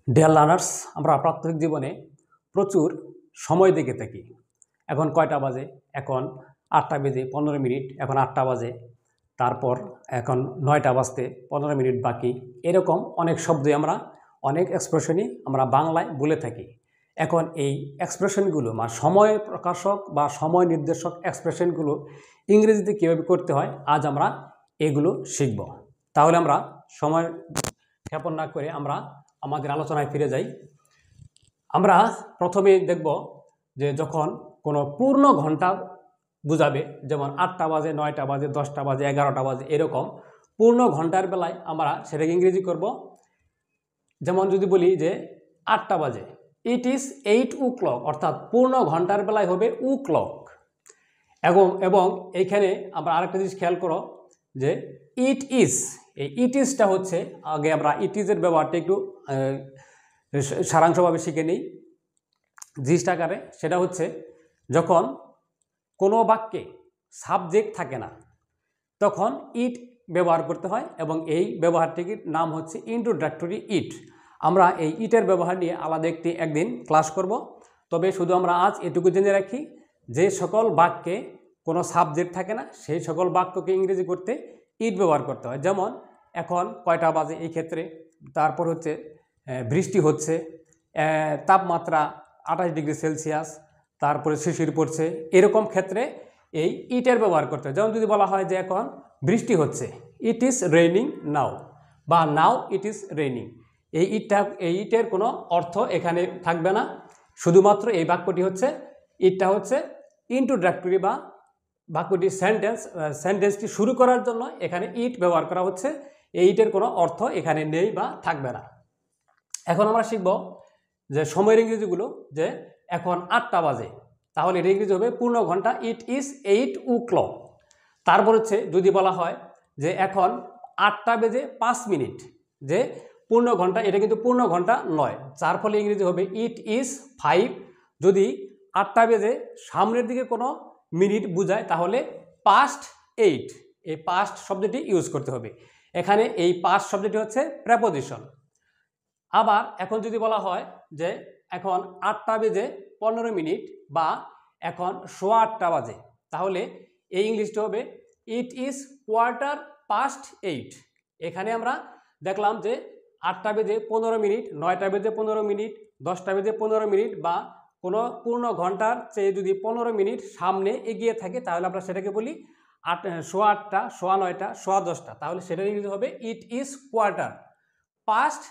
Dear learners, আমরা প্রাত্যহিক জীবনে প্রচুর সময় দেখে থাকি। এখন কয়টা বাজে? এখন 8টা বেজে 15 মিনিট, এখন 8টা বাজে, তারপর এখন 9টা বাজতে 15 মিনিট বাকি। এরকম অনেক শব্দই আমরা, অনেক এক্সপ্রেশনই আমরা বাংলায় বলে থাকি। এখন এই এক্সপ্রেশনগুলো বা সময় প্রকাশক বা সময় নির্দেশক এক্সপ্রেশনগুলো ইংরেজিতে কীভাবে করতে হয়, আজ আমরা এগুলো শিখব। তাহলে আমরা সময় ক্ষেপণ না করে আমরা আমাদের আলোচনায় ফিরে যাই। আমরা প্রথমে দেখব যে যখন কোনো পূর্ণ ঘন্টা বুঝাবে, যেমন 8টা বাজে, 9টা বাজে, 10টা বাজে, 11টা বাজে, এরকম পূর্ণ ঘন্টার বেলায় আমরা সেটাকে ইংরেজি করব। যেমন যদি বলি যে 8টা বাজে, ইট ইজ 8 o'clock, অর্থাৎ পূর্ণ ঘন্টার বেলায় হবে ও ক্লক। এবং এইখানে আমরা আরেকটা জিনিস খেয়াল করো যে ইট ইজ, এই ইট ইজটা হচ্ছে, আগে আমরা ইট ইজের ব্যবহারটা একটু সারাংশভাবে শিখে নিই জিনিসটা আকারে। সেটা হচ্ছে যখন কোনো বাক্যে সাবজেক্ট থাকে না তখন ইট ব্যবহার করতে হয়, এবং এই ব্যবহারটির নাম হচ্ছে ইন্ট্রোডাক্টরি ইট। আমরা এই ইটের ব্যবহার নিয়ে আলাদা একদিন ক্লাস করব। তবে শুধু আমরা আজ এটুকু জেনে রাখি যে সকল বাক্যে কোনো সাবজেক্ট থাকে না সেই সকল বাক্যকে ইংরেজি করতে ইট ব্যবহার করতে হয়। যেমন এখন কয়টা বাজে এই ক্ষেত্রে, তারপর হচ্ছে বৃষ্টি হচ্ছে, তাপমাত্রা 28 ডিগ্রি সেলসিয়াস, তারপরে শিশির পড়ছে, এরকম ক্ষেত্রে এই ইটের ব্যবহার করতে হয়। যেমন যদি বলা হয় যে এখন বৃষ্টি হচ্ছে, ইট ইজ রেইনিং নাও, বা নাও ইট ইজ রেইনিং, এই ইটের কোনো অর্থ এখানে থাকবে না। শুধুমাত্র এই বাক্যটি হচ্ছে, ইটটা হচ্ছে ইন্ট্রোডাক্টরি বা বাক্যটি সেন্টেন্সটি শুরু করার জন্য এখানে ইট ব্যবহার করা হচ্ছে। এই ইটের কোনো অর্থ এখানে নেই বা থাকবে না। এখন আমরা শিখব যে সময়ের ইংরেজিগুলো। যে এখন 8টা বাজে, তাহলে এর ইংরেজি হবে পূর্ণ ঘন্টা, ইট ইজ 8 o'clock। তারপর হচ্ছে যদি বলা হয় যে এখন 8টা বেজে 5 মিনিট, যে পূর্ণ ঘন্টা, এটা কিন্তু পূর্ণ ঘন্টা নয়, যার ফলে ইংরেজি হবে ইট ইজ 5। যদি 8টা বেজে সামনের দিকে কোনো মিনিট বোঝায় তাহলে পাস্ট 8, এই পাস্ট শব্দটি ইউজ করতে হবে। এখানে এই পাস্ট শব্দটি হচ্ছে প্রেপোজিশন। আবার এখন যদি বলা হয় যে এখন 8টা বেজে 15 মিনিট বা এখন 8:15 বাজে, তাহলে এই ইংলিশটা হবে ইট ইজ 8:15। এখানে আমরা দেখলাম যে 8টা বেজে 15 মিনিট, 9টা বেজে 15 মিনিট, 10টা বেজে 15 মিনিট বা কোনো পূর্ণ ঘন্টার চেয়ে যদি 15 মিনিট সামনে এগিয়ে থাকে তাহলে আমরা সেটাকে বলি 8:15, 9:15, 10:15। তাহলে সেটার ইংরেজি হবে ইট ইজ কোয়ার্টার পাস্ট,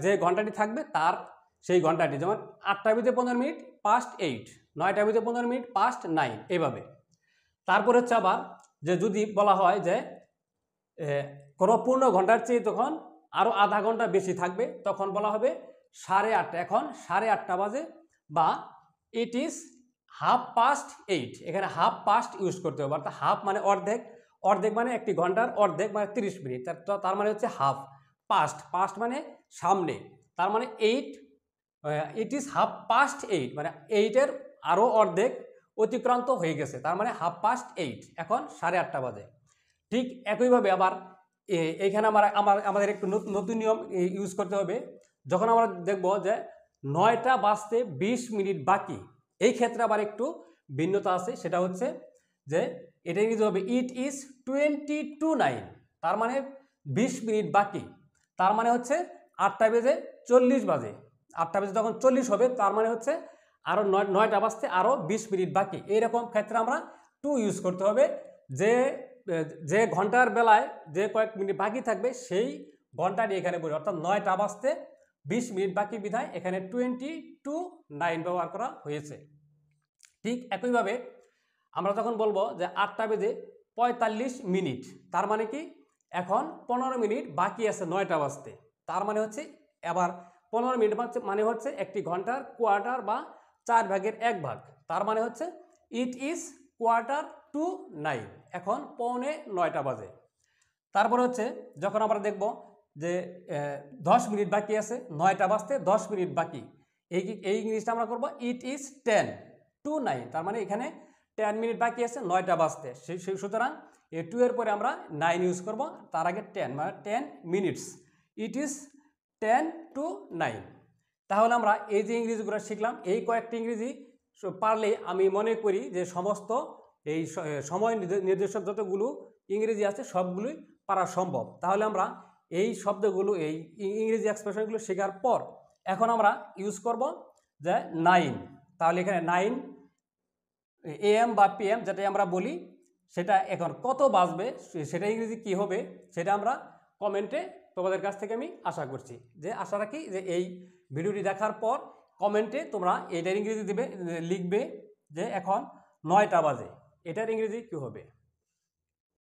যে ঘন্টাটি থাকবে তার সেই ঘন্টাটি। যেমন 8টা বেজে 15 মিনিট পাস্ট 8, 9টা বেজে 15 মিনিট পাস্ট 9, এইভাবে। তারপর হচ্ছে আবার যে যদি বলা হয় যে কোনো পূর্ণ ঘন্টার চেয়ে তখন আরও আধা ঘন্টা বেশি থাকবে, তখন বলা হবে 8:30, এখন 8:30 বাজে, বা ইট ইজ 8:30। এখানে হাফ পাস্ট ইউজ করতে হবে, অর্থাৎ হাফ মানে অর্ধেক, অর্ধেক মানে একটি ঘন্টার অর্ধেক মানে 30 মিনিট, তার মানে হচ্ছে হাফ। পাস্ট মানে সামনে, তার মানে 8, ইট ইজ 8:30, মানে 8-এর আরও অর্ধেক অতিক্রান্ত হয়ে গেছে, তার মানে 8:30, এখন 8:30 বাজে। ঠিক একইভাবে আবার এইখানে আমাদের একটু নতুন নিয়ম ইউজ করতে হবে। যখন আমরা দেখব যে 9টা বাজতে 20 মিনিট বাকি, এই ক্ষেত্রে আবার একটু ভিন্নতা আছে। সেটা হচ্ছে যে এটা ইংরেজি হবে ইট ইজ 20:09, তার মানে 20 মিনিট বাকি, তার মানে হচ্ছে 8টা বেজে 40 বাজে, 8টা বেজে তখন 40 হবে, তার মানে হচ্ছে আরও 9টা বাজতে আরও 20 মিনিট বাকি। এইরকম ক্ষেত্রে আমরা টু ইউজ করতে হবে। যে ঘন্টার বেলায় যে কয়েক মিনিট বাকি থাকবে সেই ঘন্টাটি এখানে বলি, অর্থাৎ 9টা বাজতে 20 মিনিট বাকি বিধায় এখানে 20:09 ব্যবহার করা হয়েছে। ঠিক একইভাবে আমরা যখন বলবো যে 8টা বেজে 45 মিনিট, তার মানে কি এখন 15 মিনিট বাকি আছে 9টা বাজতে, তার মানে হচ্ছে আবার 15 মিনিট মানে হচ্ছে একটি ঘন্টার কোয়ার্টার বা 4/1 তার মানে হচ্ছে ইট ইজ 8:45, এখন 8:45 বাজে। তারপর হচ্ছে যখন আমরা দেখব যে 10 মিনিট বাকি আছে, 9টা বাজতে 10 মিনিট বাকি, এই ইংলিশটা আমরা করব ইট ইজ 10:09, তার মানে এখানে 10 মিনিট বাকি আছে 9টা বাজতে। সুতরাং এই 2 এর পরে আমরা 9 ইউজ করব, তার আগে 10, মানে 10 মিনিটস, ইট ইজ 10 to 9। তাহলে আমরা এই যে ইংরেজিগুলো শিখলাম, এই কয়েকটি ইংরেজি পারলে আমি মনে করি যে সমস্ত এই সময় নির্দেশক যতগুলো ইংরেজি আছে সবগুলোই পারা সম্ভব। তাহলে আমরা এই শব্দগুলো, এই ইংরেজি এক্সপ্রেশনগুলো শেখার পর এখন আমরা ইউজ করব যে 9। তাহলে এখানে 9 AM বা PM যেটাই আমরা বলি, সেটা এখন কত বাজবে, সেটা ইংরেজি কী হবে, সেটা আমরা কমেন্টে তোমাদের কাছ থেকে আমি আশা করছি, যে আশা রাখি যে এই ভিডিওটি দেখার পর কমেন্টে তোমরা এটার ইংরেজি লিখবে যে এখন 9টা বাজে, এটার ইংরেজি কী হবে।